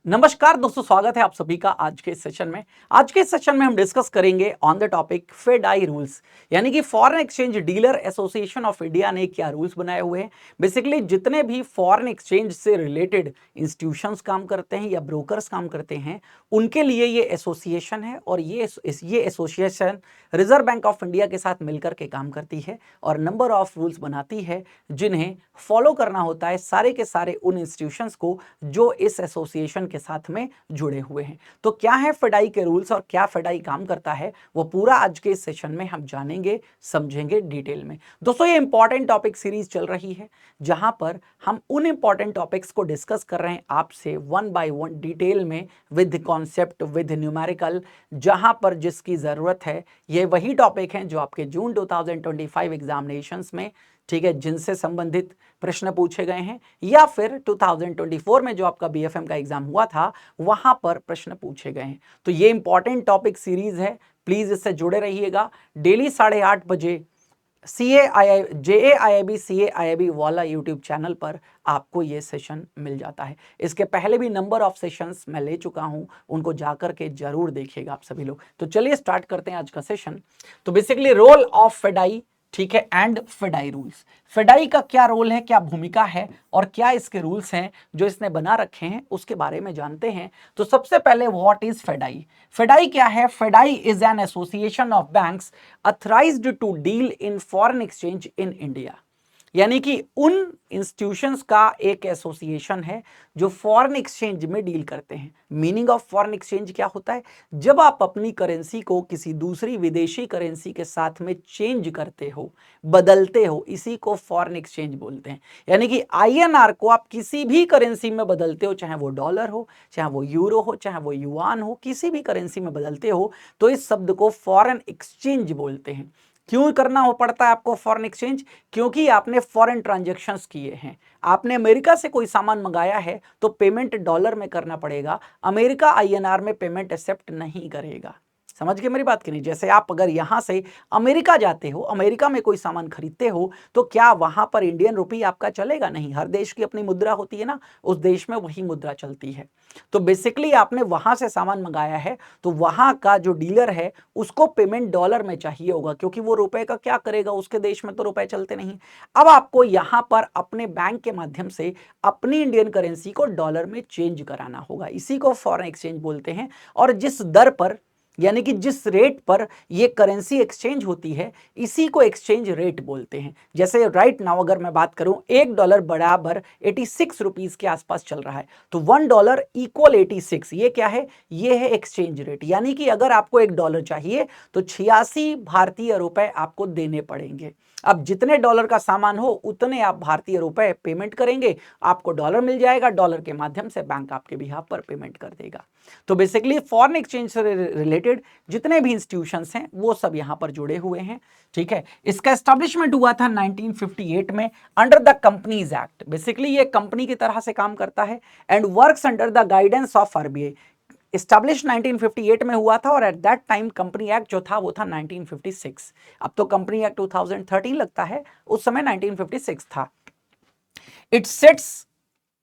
नमस्कार दोस्तों, स्वागत है आप सभी का आज के सेशन में। आज के सेशन में हम डिस्कस करेंगे on the topic FEDAI rules, यानी कि foreign exchange dealer association of India ने क्या रूल्स बनाए हुए हैं। बेसिकली जितने भी फॉरेन एक्सचेंज से रिलेटेड इंस्टीट्यूशंस काम करते हैं या ब्रोकर्स काम करते हैं, उनके लिए ये एसोसिएशन है और ये association reserve bank of India के साथ मिलकर के काम करती है और नंबर ऑफ रूल्स बनाती है जिन्हें फॉलो करना होता है सारे के सारे उन इंस्टीट्यूशंस को जो इस एसोसिएशन के साथ में जुड़े हुए हैं। तो क्या है फेडाई के रूल्स और क्या फेडाई काम करता है, वो पूरा आज के इस सेशन में हम जानेंगे, समझेंगे डिटेल में। दोस्तों, ये इंपॉर्टेंट टॉपिक सीरीज चल रही है जहां पर हम उन इंपॉर्टेंट टॉपिक्स को डिस्कस कर रहे हैं आपसे वन बाय वन डिटेल में, विद कॉन्सेप्ट, विद न्यूमेरिकल। जहां पर जिसकी जरूरत है, ये वही टॉपिक हैं जो आपके जून 2025 एग्जामिनेशंस में, ठीक है, जिनसे संबंधित प्रश्न पूछे गए हैं, या फिर 2024 में जो आपका बीएफएम का एग्जाम हुआ था वहां पर प्रश्न पूछे गए हैं। तो ये इंपॉर्टेंट टॉपिक सीरीज है, प्लीज इससे जुड़े रहिएगा। डेली 8:30 बजे JAIIB CAIIB वाला यूट्यूब चैनल पर आपको ये सेशन मिल जाता है। इसके पहले भी नंबर ऑफ सेशंस मैं ले चुका हूं, उनको जाकर के जरूर देखिएगा आप सभी लोग। तो चलिए स्टार्ट करते हैं आज का सेशन। तो बेसिकली रोल ऑफ फेडाई, ठीक है, एंड फेडाई रूल्स। फेडाई का क्या रोल है, क्या भूमिका है और क्या इसके रूल्स हैं जो इसने बना रखे हैं, उसके बारे में जानते हैं। तो सबसे पहले व्हाट इज फेडाई। फेडाई क्या है? FEDAI is an association of banks authorised to deal in foreign exchange in India, यानी कि उन इंस्टीट्यूशंस का एक एसोसिएशन है जो फॉरेन एक्सचेंज में डील करते हैं। मीनिंग ऑफ फॉरेन एक्सचेंज क्या होता है? जब आप अपनी करेंसी को किसी दूसरी विदेशी करेंसी के साथ में चेंज करते हो, बदलते हो, इसी को फॉरेन एक्सचेंज बोलते हैं। यानी कि आईएनआर को आप किसी भी करेंसी में बदलते हो, चाहे वो डॉलर हो, चाहे वो यूरो हो, चाहे वो युआन हो, किसी भी करेंसी में बदलते हो, तो इस शब्द को फॉरेन एक्सचेंज बोलते हैं। क्यों करना हो पड़ता है आपको फॉरेन एक्सचेंज? क्योंकि आपने फॉरेन ट्रांजैक्शंस किए हैं। आपने अमेरिका से कोई सामान मंगाया है तो पेमेंट डॉलर में करना पड़ेगा। अमेरिका आईएनआर में पेमेंट एक्सेप्ट नहीं करेगा। समझ गए मेरी बात की नहीं? जैसे आप अगर यहां से अमेरिका जाते हो, अमेरिका में कोई सामान खरीदते हो, तो क्या वहां पर इंडियन रुपी आपका चलेगा? नहीं। हर देश की अपनी मुद्रा होती है ना, उस देश में वही मुद्रा चलती है। तो बेसिकली आपने वहां से सामान मंगाया है तो वहां का जो डीलर है उसको पेमेंट डॉलर में चाहिए होगा, क्योंकि वो रुपए का क्या करेगा, उसके देश में तो रुपए चलते नहीं। अब आपको यहां पर अपने बैंक के माध्यम से अपनी इंडियन करेंसी को डॉलर में चेंज कराना होगा, इसी को फॉरेन एक्सचेंज बोलते हैं। और जिस दर पर, यानी कि जिस रेट पर ये करेंसी एक्सचेंज होती है, इसी को एक्सचेंज रेट बोलते हैं। जैसे राइट नाउ अगर मैं बात करूं, $1 बराबर 86 रुपीस के आसपास चल रहा है, तो $1 इक्वल 86, ये क्या है? ये है एक्सचेंज रेट। यानी कि अगर आपको $1 चाहिए तो 86 भारतीय रुपए आपको देने पड़ेंगे। अब जितने डॉलर का सामान हो उतने आप भारतीय रुपए पेमेंट करेंगे, आपको डॉलर मिल जाएगा, डॉलर के माध्यम से बैंक आपके बिहाफ पर पेमेंट कर देगा। तो बेसिकली फॉरेन एक्सचेंज से रिलेटेड जितने भी इंस्टीट्यूशंस हैं वो सब यहां पर जुड़े हुए हैं, ठीक है। इसका एस्टेब्लिशमेंट हुआ था 1958 में under the companies act. Basically ये कंपनी की तरह से काम करता है and works under the guidance of RBI. Establish 1958 में हुआ था और at that time company act जो था वो था 1956। अब तो कंपनी एक्ट 2013 लगता है, उस समय 1956 था। इट सेट्स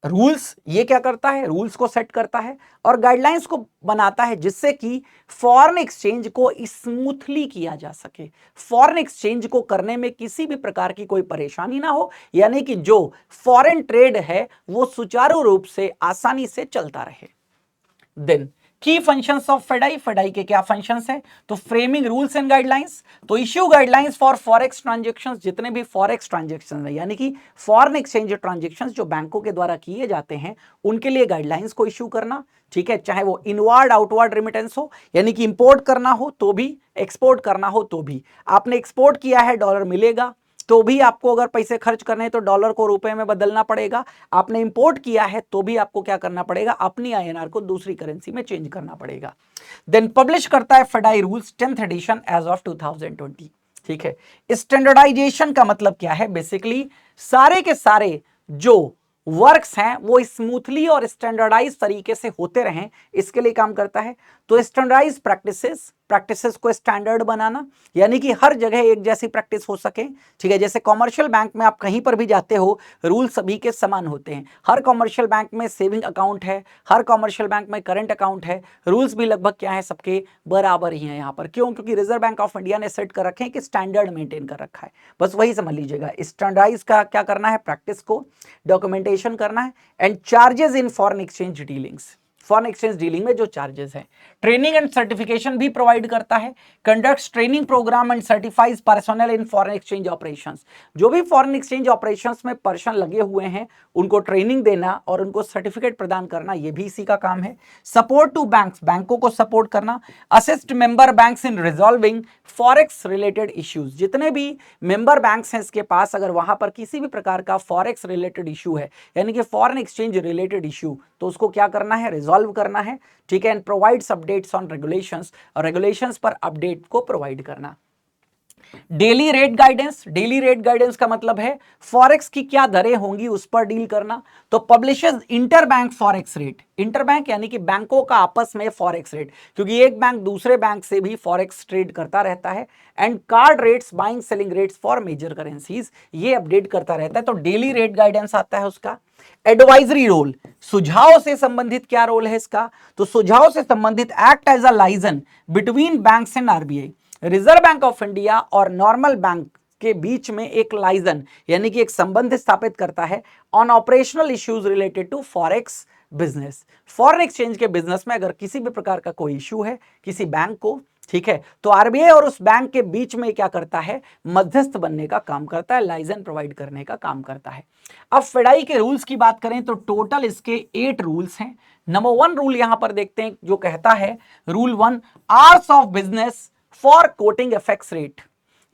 रूल्स, ये क्या करता है? रूल्स को सेट करता है और गाइडलाइंस को बनाता है जिससे कि फॉरेन एक्सचेंज को स्मूथली किया जा सके, फॉरेन एक्सचेंज को करने में किसी भी प्रकार की कोई परेशानी ना हो, यानी कि जो फॉरेन ट्रेड है वो सुचारू रूप से आसानी से चलता रहे। देन की फंक्शंस ऑफ फेडाई। फेडाई के क्या फंक्शंस हैं? तो फ्रेमिंग रूल्स एंड गाइडलाइंस, तो issue guidelines for forex transactions, जितने भी फॉरेक्स ट्रांजैक्शन है, यानी कि फॉरेन एक्सचेंज ट्रांजैक्शंस जो बैंकों के द्वारा किए जाते हैं उनके लिए गाइडलाइंस को इश्यू करना, ठीक है। चाहे वो इनवर्ड आउटवर्ड रेमिटेंस हो, यानी कि इंपोर्ट करना हो तो भी, एक्सपोर्ट करना हो तो भी। आपने एक्सपोर्ट किया है, डॉलर मिलेगा, तो भी आपको अगर पैसे खर्च करने हैं तो डॉलर को रुपए में बदलना पड़ेगा। आपने इंपोर्ट किया है तो भी आपको क्या करना पड़ेगा? अपनी आईएनआर को दूसरी करेंसी में चेंज करना पड़ेगा। देन पब्लिश करता है FEDAI rules 10th edition as of 2020, ठीक है। स्टैंडर्डाइजेशन का मतलब क्या है? बेसिकली सारे के सारे जो वर्क्स हैं वो स्मूथली और स्टैंडर्डाइज तरीके से होते रहें, इसके लिए काम करता है। तो स्टैंडर्डाइज प्रैक्टिसेस, प्रैक्टिसेस को स्टैंडर्ड बनाना, यानी कि हर जगह एक जैसी प्रैक्टिस हो सके, ठीक है। जैसे कॉमर्शियल बैंक में आप कहीं पर भी जाते हो, रूल सभी के समान होते हैं। हर कॉमर्शियल बैंक में सेविंग अकाउंट है, हर कॉमर्शियल बैंक में करंट अकाउंट है, रूल्स भी लगभग क्या है, सबके बराबर ही हैं यहाँ पर। क्यों? क्योंकि रिजर्व बैंक ऑफ इंडिया ने सेट कर रखे हैं कि स्टैंडर्ड मेंटेन कर रखा है, बस वही समझ लीजिएगा। स्टैंडर्डाइज का क्या करना है, प्रैक्टिस को डॉक्यूमेंटेशन करना है। And charges in foreign exchange dealings, foreign exchange dealing में जो चार्जेस हैं। ट्रेनिंग एंड सर्टिफिकेशन भी प्रोवाइड करता है, conducts training program and certifies personnel in foreign exchange operations. जो भी फॉरेन एक्सचेंज ऑपरेशंस में पर्सन लगे हुए हैं उनको ट्रेनिंग देना और उनको सर्टिफिकेट प्रदान करना, ये भी इसी का काम है। सपोर्ट टू बैंक्स, बैंकों को सपोर्ट करना। Assist member banks in resolving forex related issues, जितने भी मेंबर बैंक्स हैं इसके पास, अगर वहां पर किसी भी प्रकार का फॉरेक्स रिलेटेड इशू है, यानी कि फॉरेन एक्सचेंज रिलेटेड इशू, तो उसको क्या करना है, रिजॉल्व करना है, ठीक है। And provides updates on regulations, और रेगुलेशंस पर अपडेट को प्रोवाइड करना। Daily rate guidance, daily rate guidance का मतलब है फॉरेक्स की क्या दरें होंगी उस पर डील करना। तो publishes inter bank forex rate, inter bank यानी कि बैंकों का आपस में फॉरेक्स रेट, क्योंकि एक बैंक दूसरे बैंक से भी फॉरेक्स ट्रेड करता रहता है। And card rates, buying selling rates for major currencies, ये अपडेट करता रहता है। तो डेली रेट गाइडेंस आता है उसका। एडवाइजरी रोल, सुझाव से संबंधित क्या रोल है इसका, तो सुझाव से संबंधित act as a liaison between banks and RBI, reserve bank of India और नॉर्मल बैंक के बीच में एक लाइजन यानी कि एक संबंध स्थापित करता है on operational issues related to forex business. Foreign exchange के बिजनेस में अगर किसी भी प्रकार का कोई इश्यू है किसी बैंक को, ठीक है, तो आरबीआई और उस बैंक के बीच में क्या करता है, मध्यस्थ बनने का काम करता है, लाइजन प्रोवाइड करने का काम करता है। अब फेडाई के रूल्स की बात करें तो टोटल इसके 8 रूल्स हैं। नंबर 1 रूल यहां पर देखते हैं जो कहता है, rule 1, hours of business for coating FX rate,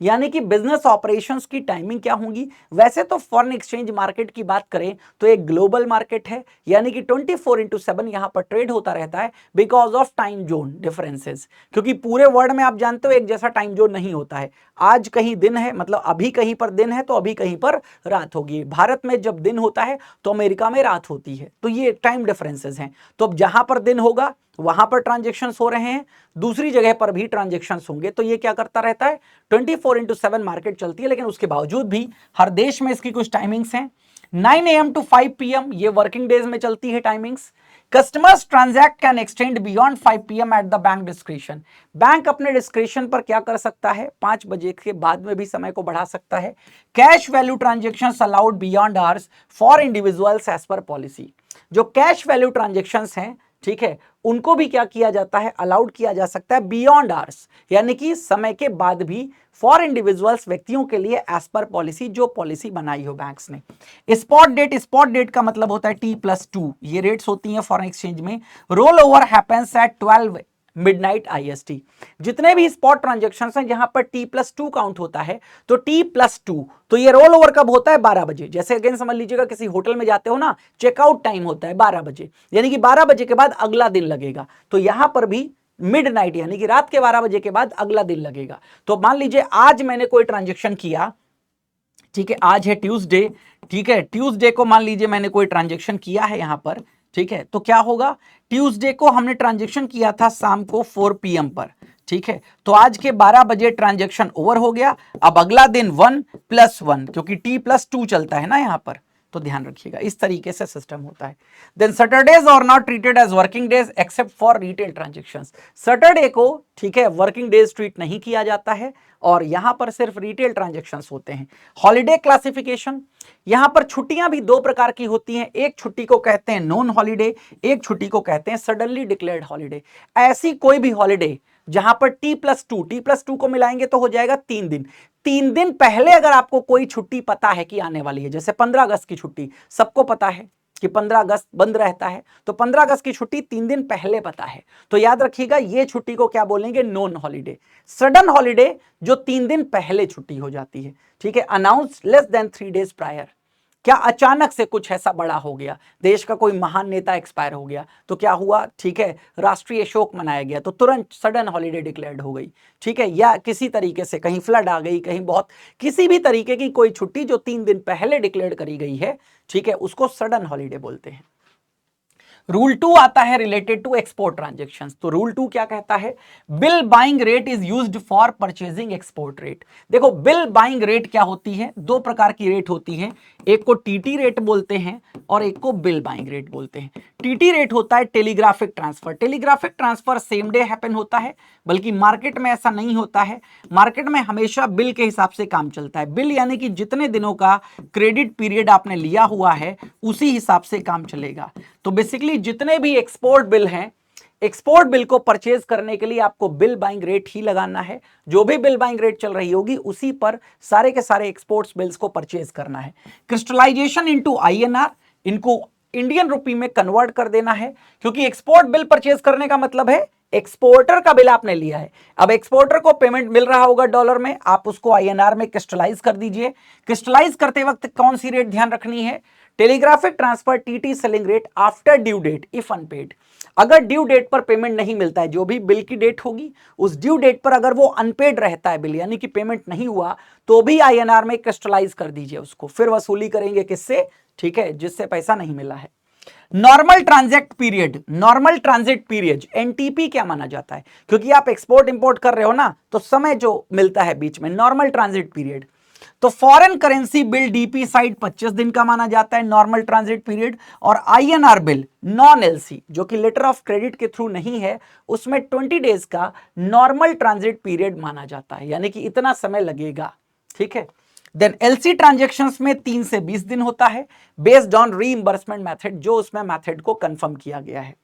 यानी कि बिजनेस ऑपरेशंस की टाइमिंग क्या होंगी। वैसे तो फॉरेन एक्सचेंज मार्केट की बात करें तो एक ग्लोबल मार्केट है, यानी कि 24/7 यहां पर ट्रेड होता रहता है because of time zone differences, क्योंकि पूरे वर्ल्ड में आप जानते हो एक जैसा टाइम जोन नहीं होता है। आज कहीं दिन है, मतलब अभी कहीं पर दिन है तो अभी कहीं पर रात होगी। भारत में जब दिन होता है तो अमेरिका में रात होती है, तो ये टाइम डिफरेंसेस हैं। तो अब जहां पर दिन होगा वहां पर ट्रांजेक्शन्स हो रहे हैं, दूसरी जगह पर भी ट्रांजेक्शन्स होंगे, तो ये क्या करता रहता है, 24/7 मार्केट चलती है। लेकिन उसके बावजूद भी हर देश में इसकी कुछ टाइमिंग्स हैं। 9 AM to 5 PM ये वर्किंग डेज में चलती है timings. Customers transact can extend beyond 5 PM at the bank description, bank अपने डिस्क्रिप्शन पर क्या कर सकता है, 5 बजे के बाद में भी समय को बढ़ा सकता है। Cash value transactions allowed beyond hours for individuals as per policy, जो कैश वैल्यू ट्रांजेक्शन्स हैं, ठीक है, उनको भी क्या किया जाता है, अलाउड किया जा सकता है बियॉन्ड आवर्स, यानी कि समय के बाद भी फॉर इंडिविजुअल्स, व्यक्तियों के लिए एज पर पॉलिसी, जो पॉलिसी बनाई हो बैंक्स ने। स्पॉट डेट, स्पॉट डेट का मतलब होता है T+2, ये रेट्स होती हैं फॉरेन एक्सचेंज में। Roll over happens at 12 midnight IST, जितने भी स्पॉट ट्रांजेक्शन्स हैं जहां पर T+2 काउंट होता है, तो T+2, तो ये रोल ओवर कब होता है, 12 बजे। जैसे अगेन समझ लीजिएगा किसी होटल में जाते हो ना, चेकआउट टाइम होता है 12 बजे, यानी कि 12 बजे के बाद अगला दिन लगेगा। तो यहां पर भी मिडनाइट यानी कि रात के 12 बजे के बाद अगला दिन लगेगा। तो मान लीजिए आज मैंने कोई ट्रांजेक्शन किया, ठीक है, आज है ट्यूसडे, ठीक है, ट्यूसडे को मान लीजिए मैंने कोई ट्रांजेक्शन किया है यहां पर, ठीक है, तो क्या होगा, ट्यूसडे को हमने ट्रांजेक्शन किया था शाम को 4 PM पर, ठीक है, तो आज के 12 बजे ट्रांजेक्शन ओवर हो गया। अब अगला दिन 1+1, क्योंकि T+2 चलता है ना यहां पर, तो ध्यान रखिएगा इस तरीके से सिस्टम होता है। देन सैटरडेज और not treated as working days except for retail transactions, Saturday को, ठीक है, वर्किंग डेज ट्रीट नहीं किया जाता है और यहां पर सिर्फ रिटेल ट्रांजेक्शंस होते हैं। हॉलिडे क्लासिफिकेशन, यहां पर छुट्टियां भी 2 प्रकार की होती हैं, एक छुट्टी को कहते हैं नॉन हॉलिडे, एक छुट्टी को कहते हैं सडनली डिक्लेयर्ड हॉलिडे। ऐसी कोई भी हॉलिडे जहां पर T+2 को मिलाएंगे तो हो जाएगा 3 दिन। 3 दिन पहले अगर आपको कोई छुट्टी पता है कि आने वाली है, जैसे 15 अगस्त की छुट्टी सबको पता है कि 15 अगस्त बंद रहता है, तो 15 अगस्त की छुट्टी 3 दिन पहले पता है, तो याद रखिएगा ये छुट्टी को क्या बोलेंगे, नॉन हॉलिडे। सडन हॉलिडे जो 3 दिन पहले छुट्टी हो जाती है, ठीक है, announce less than 3 days prior, क्या अचानक से कुछ ऐसा बड़ा हो गया, देश का कोई महान नेता एक्सपायर हो गया, तो क्या हुआ, ठीक है, राष्ट्रीय शोक मनाया गया, तो तुरंत सडन हॉलिडे डिक्लेयर्ड हो गई, ठीक है, या किसी तरीके से कहीं फ्लड आ गई, कहीं बहुत किसी भी तरीके की कोई छुट्टी जो 3 दिन पहले डिक्लेयर करी गई है, ठीक है, उसको सडन हॉलिडे बोलते हैं। रूल 2 आता है रिलेटेड टू एक्सपोर्ट ट्रांजैक्शंस। तो रूल 2 क्या कहता है? Bill buying rate is used for purchasing export rate. देखो बिल बाइंग रेट क्या होती है? दो प्रकार की रेट होती है, एक को टीटी रेट बोलते हैं और एक को बिल बाइंग रेट बोलते हैं। टीटी रेट होता है telegraphic transfer. Telegraphic transfer same day happen होता है, बल्कि मार्केट में ऐसा नहीं होता है। मार्केट में हमेशा बिल के हिसाब से काम चलता है। बिल यानी कि जितने दिनों का क्रेडिट पीरियड आपने लिया हुआ है उसी हिसाब से काम चलेगा। तो बेसिकली जितने भी एक्सपोर्ट बिल हैं, एक्सपोर्ट बिल को परचेज करने के लिए आपको बिल बाइंग रेट ही लगाना है। जो भी बिल बाइंग रेट चल रही होगी उसी पर सारे के सारे एक्सपोर्ट्स बिल्स को परचेज करना है। क्रिस्टलाइजेशन इनटू आईएनआर, इनको इंडियन रुपी में कन्वर्ट कर देना है, क्योंकि एक्सपोर्ट बिल परचेज करने का मतलब है एक्सपोर्टर का बिल आपने लिया है। अब एक्सपोर्टर को पेमेंट मिल रहा होगा डॉलर में, आप उसको आईएनआर में क्रिस्टलाइज कर दीजिए। क्रिस्टलाइज करते वक्त कौन सी रेट ध्यान रखनी है? Telegraphic transfer TT selling rate after due date if unpaid. अगर ड्यू डेट पर पेमेंट नहीं मिलता है, जो भी बिल की डेट होगी उस ड्यू डेट पर अगर वो अनपेड रहता है बिल, यानी कि पेमेंट नहीं हुआ, तो भी आईएनआर में क्रिस्टलाइज कर दीजिए उसको, फिर वसूली करेंगे किससे? ठीक है, जिससे पैसा नहीं मिला है। Normal transact period, normal transit period NTP क्या माना जाता है? क्योंकि आप एक्सपोर्ट इंपोर्ट कर रहे हो ना, तो समय जो मिलता है बीच में, नॉर्मल ट्रांजिट पीरियड। तो foreign currency bill DP side 25 दिन का माना जाता है नॉर्मल ट्रांजिट पीरियड, और आईएनआर बिल नॉन एलसी जो कि लेटर ऑफ क्रेडिट के थ्रू नहीं है, उसमें 20 डेज का नॉर्मल ट्रांजिट पीरियड माना जाता है, यानी कि इतना समय लगेगा। ठीक है। देन एलसी ट्रांजैक्शंस में 3 से 20 दिन होता है बेस्ड ऑन रीइंबर्समेंट मेथड, जो उसमें मेथड को कंफर्म किया गया है।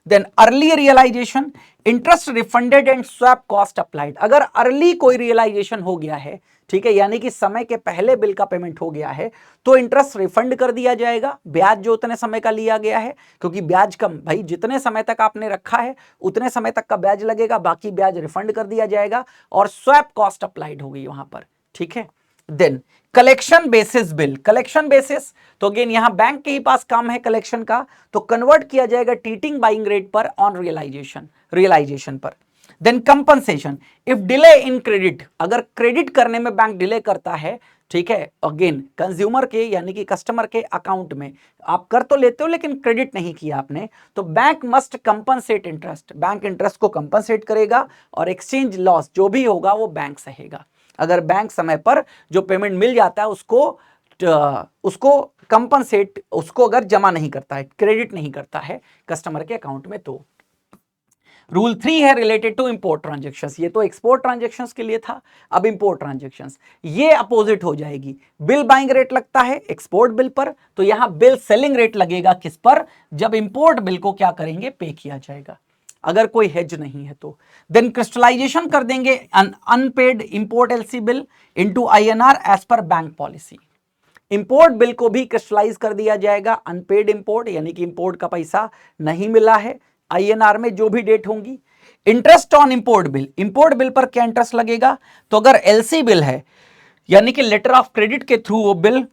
Then early realization, interest refunded and swap cost applied. अगर अर्ली कोई रियलाइजेशन हो गया है, ठीक है, यानी कि समय के पहले बिल का पेमेंट हो गया है, तो इंटरेस्ट रिफंड कर दिया जाएगा, ब्याज जो उतने समय का लिया गया है, क्योंकि ब्याज कम, भाई जितने समय तक आपने रखा है उतने समय तक का ब्याज लगेगा, बाकी ब्याज रिफंड कर दिया जाएगा, और स्वैप कॉस्ट अप्लाइड होगी वहां पर। ठीक है। Then collection basis bill, collection basis, तो अगेन यहां बैंक के ही पास काम है कलेक्शन का, तो कन्वर्ट किया जाएगा टीटिंग बाइंग रेट पर ऑन रियलाइजेशन पर। Then compensation if delay in credit, अगर क्रेडिट करने में बैंक डिले करता है, ठीक है, अगेन कंज्यूमर के यानी कि कस्टमर के अकाउंट में आप कर तो लेते हो लेकिन क्रेडिट नहीं किया आपने, तो bank must compensate interest, bank interest को कंपनसेट करेगा, और एक्सचेंज लॉस जो भी होगा वो बैंक सहेगा। अगर बैंक समय पर जो पेमेंट मिल जाता है उसको कंपनसेट, उसको अगर जमा नहीं करता है, क्रेडिट नहीं करता है कस्टमर के अकाउंट में, तो रूल 3 है रिलेटेड टू इंपोर्ट ट्रांजैक्शंस। ये तो एक्सपोर्ट ट्रांजैक्शंस के लिए था, अब इंपोर्ट ट्रांजैक्शंस ये अपोजिट हो जाएगी। बिल बाइंग रेट लगता है एक्सपोर्ट बिल पर, तो यहां बिल सेलिंग रेट लगेगा किस पर? जब इंपोर्ट बिल को क्या करेंगे? पे किया जाएगा, अगर कोई हेज नहीं है तो। देन क्रिस्टलाइजेशन कर देंगे unpaid import LC bill into INR as per bank policy. Import bill को भी क्रिस्टलाइज कर दिया जाएगा अनपेड इंपोर्ट, यानी कि इंपोर्ट का पैसा नहीं मिला है, आईएनआर में जो भी डेट होंगी। Interest on import bill, import bill पर क्या इंटरेस्ट लगेगा? तो अगर एलसी बिल है यानी कि लेटर ऑफ क्रेडिट के थ्रू वो बिल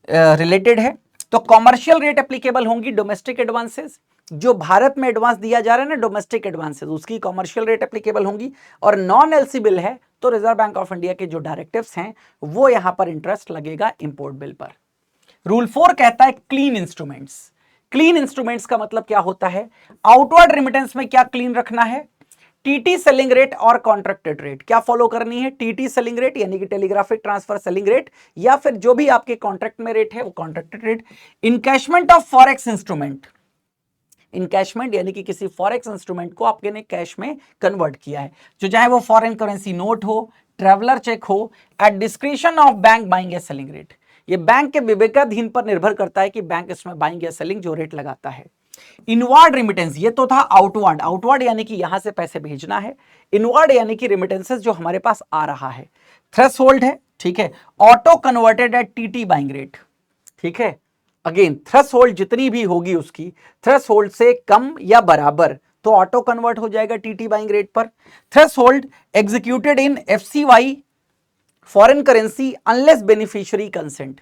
रिलेटेड है, तो कॉमर्शियल रेट एप्लीकेबल होंगी डोमेस्टिक एडवांसेस, जो भारत में एडवांस दिया जा रहा है ना डोमेस्टिक एडवांसेस, उसकी कॉमर्शियल रेट एप्लीकेबल होंगी। और नॉन एलसी बिल है तो रिजर्व बैंक ऑफ इंडिया के जो डायरेक्टिव्स हैं वो यहां पर इंटरेस्ट लगेगा इंपोर्ट बिल पर। रूल 4 कहता है क्लीन इंस्ट्रूमेंट्स। क्लीन इंस्ट्रूमेंट्स का मतलब क्या होता है? आउटवर्ड रिमिटेंस में क्या क्लीन रखना है? टीटी सेलिंग रेट और कॉन्ट्रैक्टेड रेट क्या फॉलो करनी है? टीटी सेलिंग रेट यानी कि टेलीग्राफिक ट्रांसफर सेलिंग रेट, या फिर जो भी आपके कॉन्ट्रैक्ट में रेट है वो contracted rate. Encashment of forex instrument, encashment यानी कि किसी फॉरेक्स इंस्ट्रूमेंट को आपके ने कैश में कन्वर्ट किया है, जो चाहे वो फॉरेन करेंसी नोट हो, ट्रैवलर चेक हो, at discretion of bank buying या सेलिंग रेट। ये बैंक के विवेकाधीन पर निर्भर करता है कि बैंक इसमें बाइंग या सेलिंग जो रेट लगाता है। इनवर्ड रिमिटेंस, ये तो था आउटवर्ड, आउटवर्ड यानी कि यहां से पैसे भेजना है, इनवर्ड यानी कि रिमिटेंसेस जो हमारे पास आ रहा है। थ्रेशोल्ड है, ठीक है, auto converted at TT buying rate, ठीक है, अगेन थ्रेशोल्ड जितनी भी होगी उसकी थ्रेशोल्ड से कम या बराबर तो ऑटो कन्वर्ट हो जाएगा टीटी बाइंग रेट पर। Threshold executed in FCY foreign currency unless beneficiary consent,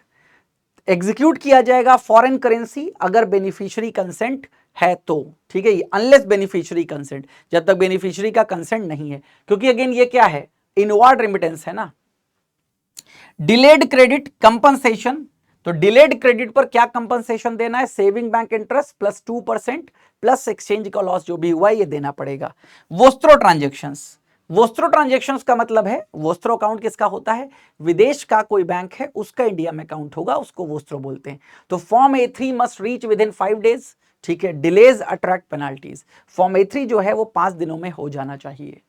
execute किया जाएगा फॉरेन करेंसी अगर बेनिफिशियरी कंसेंट है तो, ठीक है, अनलेस बेनिफिशियरी कंसेंट, जब तक बेनिफिशियरी का कंसेंट नहीं है, क्योंकि अगेन ये क्या है? इनवर्ड रेमिटेंस है ना। डिलेड क्रेडिट कंपनसेशन, तो डिलेड क्रेडिट पर क्या कंपनसेशन देना है, saving bank interest plus 2% plus exchange का लॉस जो भी हुआ ये देना पड़ेगा। वोस्त्रो ट्रांजेक्शंस, वोस्त्रो ट्रांजेक्शंस का मतलब है, वोस्त्रो अकाउंट किसका होता है, विदेश का कोई बैंक है उसका इंडिया में अकाउंट होगा, उसको वोस्त्रो बोलते हैं। तो form A3 must reach with in 5 days, ठीक है, delays attract penalties. Form A3 जो है वो 5 दिनों में हो जाना चाहिए।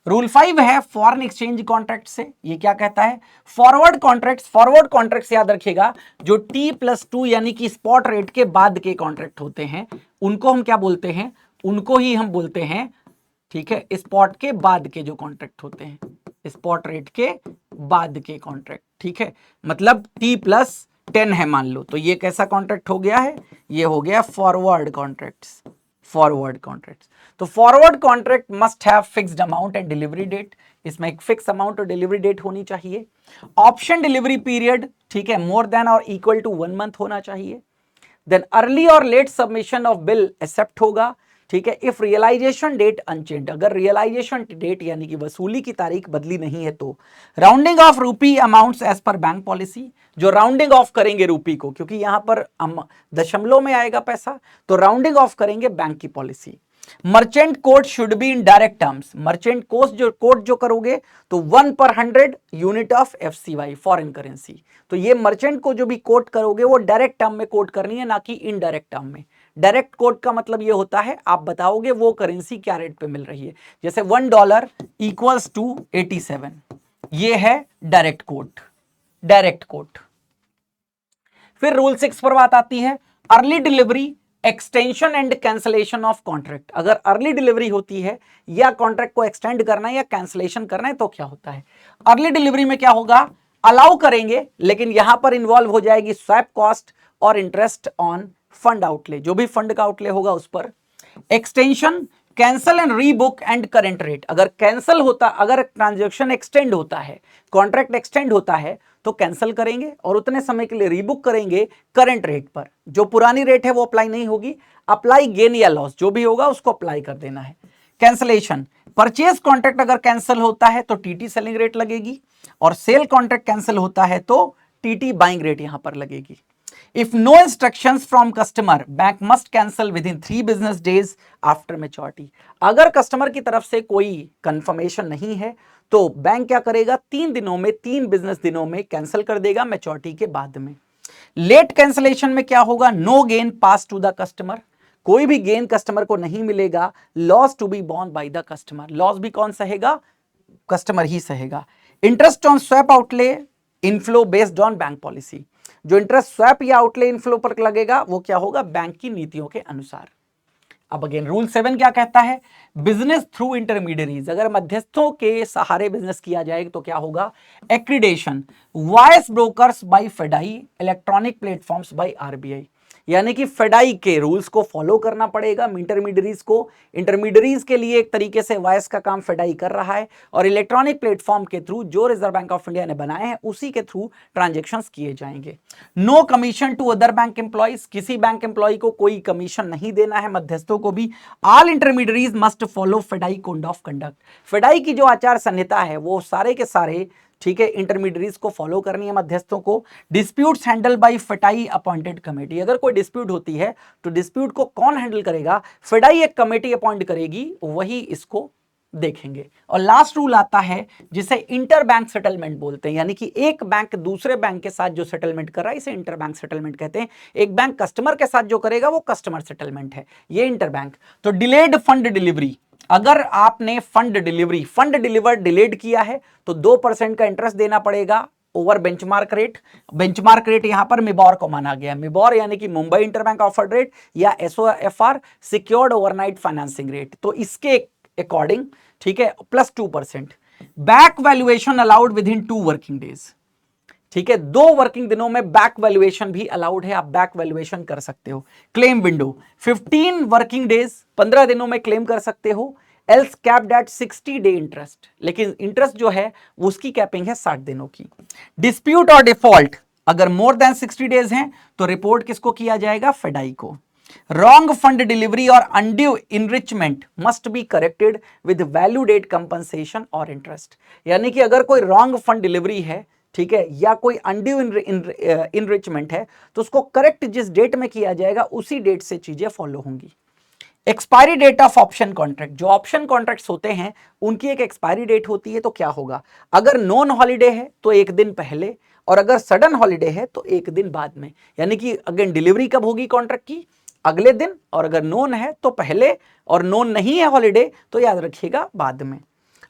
रूल 5 है फॉरेन एक्सचेंज कॉन्ट्रैक्ट से, ये क्या कहता है, फॉरवर्ड कॉन्ट्रैक्ट्स, फॉरवर्ड कॉन्ट्रैक्ट्स याद रखिएगा जो T+2 यानी कि स्पॉट रेट के बाद के कॉन्ट्रैक्ट होते हैं उनको हम क्या बोलते हैं, उनको ही हम बोलते हैं, ठीक है, स्पॉट के बाद के जो कॉन्ट्रैक्ट होते हैं, स्पॉट रेट के बाद के कॉन्ट्रैक्ट, ठीक है, मतलब T+10 है मान लो, तो ये कैसा कॉन्ट्रैक्ट हो गया है, ये हो गया फॉरवर्ड कॉन्ट्रैक्ट्स, फॉरवर्ड कॉन्ट्रैक्ट्स। तो forward contract must have fixed amount and delivery date, इसमें एक फिक्स अमाउंट और डिलीवरी डेट होनी चाहिए। ऑप्शन डिलीवरी पीरियड, ठीक है, मोर देन और इक्वल टू 1 मंथ होना चाहिए। देन अर्ली और late submission of bill accept होगा, ठीक है, इफ रियलाइजेशन डेट अनचेंज, अगर रियलाइजेशन डेट यानी कि वसूली की तारीख बदली नहीं है तो। राउंडिंग ऑफ रूपी amounts as per bank policy, जो राउंडिंग ऑफ करेंगे रूपी को, क्योंकि यहां पर दशमलव में आएगा पैसा, तो राउंडिंग ऑफ करेंगे बैंक की policy. Merchant quote should be in direct terms, merchant quote जो करोगे तो 1/100 unit of FCY foreign currency, तो ये मर्चेंट को जो भी कोट करोगे वो डायरेक्ट टर्म में कोट करनी है, ना कि इनडायरेक्ट टर्म में। डायरेक्ट कोट का मतलब ये होता है आप बताओगे वो करेंसी क्या रेट पे मिल रही है, जैसे $1 इक्वल्स टू 87, ये है डायरेक्ट कोट, डायरेक्ट कोट। फिर रूल 6 पर बात आती है early delivery, extension and cancellation of contract. अगर अर्ली डिलीवरी होती है या कॉन्ट्रैक्ट को एक्सटेंड करना है या कैंसलेशन करना है तो क्या होता है, अर्ली डिलीवरी में क्या होगा, अलाउ करेंगे लेकिन यहां पर इन्वॉल्व हो जाएगी स्वैप कॉस्ट और इंटरेस्ट ऑन फंड आउटले, जो भी फंड का आउटले होगा उस पर। Extension, cancel and rebook and current rate, अगर कैंसल होता, अगर ट्रांजैक्शन एक्सटेंड होता है, कॉन्ट्रैक्ट एक्सटेंड होता है तो कैंसिल करेंगे और उतने समय के लिए रीबुक करेंगे करंट रेट पर, जो पुरानी रेट है वो अप्लाई नहीं होगी, अप्लाई गेन या लॉस जो भी होगा उसको अप्लाई कर देना है। कैंसलेशन, परचेज कॉन्ट्रैक्ट अगर कैंसिल होता है तो TT सेलिंग रेट लगेगी और सेल कॉन्ट्रैक्ट कैंसिल होता है तो TT बाइंग रेट यहां पर लगेगी। If no instructions from customer, bank must cancel within 3 business days after maturity. अगर कस्टमर की तरफ से कोई कंफर्मेशन नहीं है तो बैंक क्या करेगा, 3 दिनों में, 3 बिजनेस दिनों में कैंसिल कर देगा मैच्योरिटी के बाद में। लेट कैंसिलेशन में क्या होगा, no gain pass to the customer, कोई भी गेन कस्टमर को नहीं मिलेगा, loss to be borne by the customer, loss भी कौन सहेगा, कस्टमर ही सहेगा। Interest on swap outlay inflow based on bank policy, जो इंटरेस्ट स्वैप या आउटले इनफ्लो पर लगेगा वो क्या होगा, बैंक की नीतियों के अनुसार। अब अगेन रूल 7 क्या कहता है, बिजनेस थ्रू इंटरमीडियरीज, अगर मध्यस्थों के सहारे बिजनेस किया जाए तो क्या होगा, accreditation, voice brokers by FEDAI, electronic platforms by RBI, यानी कि फेडाई के रूल्स को फॉलो करना पड़ेगा इंटरमीडियरीज को, इंटरमीडियरीज के लिए एक तरीके से वॉइस का काम फेडाई कर रहा है और इलेक्ट्रॉनिक प्लेटफॉर्म के थ्रू जो रिजर्व बैंक ऑफ इंडिया ने बनाए हैं उसी के थ्रू ट्रांजैक्शंस किए जाएंगे। No commission to other bank employees, किसी बैंक एम्प्लॉय को कोई कमीशन नहीं देना है, मध्यस्थों को भी। All intermediaries must follow FEDAI code of conduct, FEDAI की जो आचार संहिता है वो सारे के सारे, ठीक है, इंटरमीडियरीज को फॉलो करनी है, मध्यस्थों को। Disputes handle by FEDAI appointed committee, अगर कोई डिस्प्यूट होती है तो डिस्प्यूट को कौन हैंडल करेगा, फेडाई एक कमेटी अपॉइंट करेगी, वही इसको देखेंगे। और लास्ट रूल आता है जिसे इंटर बैंक सेटलमेंट बोलते हैं, यानी कि एक बैंक दूसरे बैंक के साथ जो सेटलमेंट कर रहा है इसे इंटर बैंक सेटलमेंट कहते हैं। एक बैंक कस्टमर के साथ जो करेगा वो कस्टमर सेटलमेंट है, ये इंटर बैंक। तो डिलेड फंड डिलीवरी, अगर आपने फंड डिलीवर डिलेड किया है तो 2% का इंटरेस्ट देना पड़ेगा over benchmark rate. Benchmark rate यहां पर मिबॉर को माना गया, मिबॉर यानी कि मुंबई इंटरबैंक ऑफर्ड रेट या SOFR secured overnight financing rate, तो इसके अकॉर्डिंग, ठीक है, plus 2%। Back valuation allowed with in 2 working days, ठीक है, 2 वर्किंग दिनों में बैक वैल्यूएशन भी अलाउड है, आप बैक वैल्यूएशन कर सकते हो। क्लेम विंडो 15 वर्किंग डेज, 15 दिनों में क्लेम कर सकते हो। Else capped at 60 day interest, लेकिन इंटरेस्ट जो है वो उसकी कैपिंग है 60 दिनों की। डिस्प्यूट और डिफॉल्ट, अगर मोर देन 60 डेज हैं तो रिपोर्ट किसको किया जाएगा, फेडाई को। रॉन्ग फंड डिलीवरी और undue enrichment must be corrected with value date compensation और इंटरेस्ट, यानी कि अगर कोई रॉन्ग फंड डिलीवरी है, ठीक है, या कोई अनड्यू इनरिचमेंट है, तो उसको करेक्ट जिस डेट में किया जाएगा उसी डेट से चीजें फॉलो होंगी। Expiry date of option contract, जो ऑप्शन कॉन्ट्रैक्ट्स होते हैं उनकी एक एक्सपायरी डेट होती है। तो क्या होगा, अगर नॉन हॉलीडे है तो एक दिन पहले, और अगर सडन हॉलीडे है तो एक दिन बाद में। यानी कि अगेन डिलीवरी कब होगी कॉन्ट्रैक्ट की, अगले दिन, और अगर नोन है तो पहले, और नोन नहीं है हॉलीडे तो याद रखिएगा बाद में।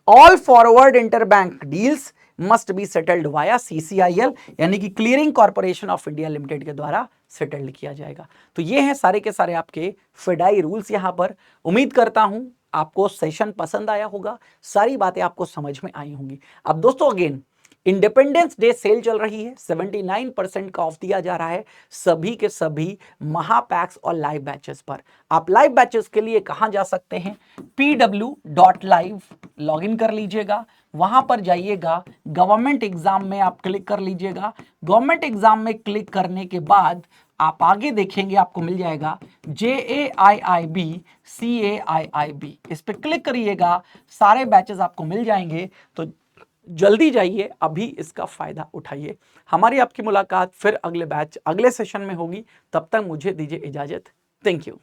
All forward interbank deals must be settled via CCIL, यानी कि clearing corporation of India limited के द्वारा सेटल्ड किया जाएगा। तो ये हैं सारे के सारे आपके फेडाई रूल्स यहां पर। उम्मीद करता हूं आपको सेशन पसंद आया होगा, सारी बातें आपको समझ में आई होंगी। अब दोस्तों अगेन इंडिपेंडेंस डे सेल चल रही है, 79% का ऑफ दिया जा रहा है सभी के सभी महापैक्स और लाइव बैचेस पर। आप लाइव बैचेस के लिए कहां जा सकते हैं, pw.live लॉगिन कर लीजिएगा, वहां पर जाइएगा, गवर्नमेंट एग्जाम में आप क्लिक कर लीजिएगा। गवर्नमेंट एग्जाम में क्लिक करने के बाद आप आगे देखेंगे, आपको मिल जाएगा JAIIB CAIIB, इस पे क्लिक करिएगा, सारे बैचेस आपको मिल जाएंगे। तो जल्दी जाइए, अभी इसका फायदा उठाइए। हमारी आपकी मुलाकात फिर अगले बैच अगले सेशन में होगी, तब तक मुझे दीजिए इजाजत। Thank you.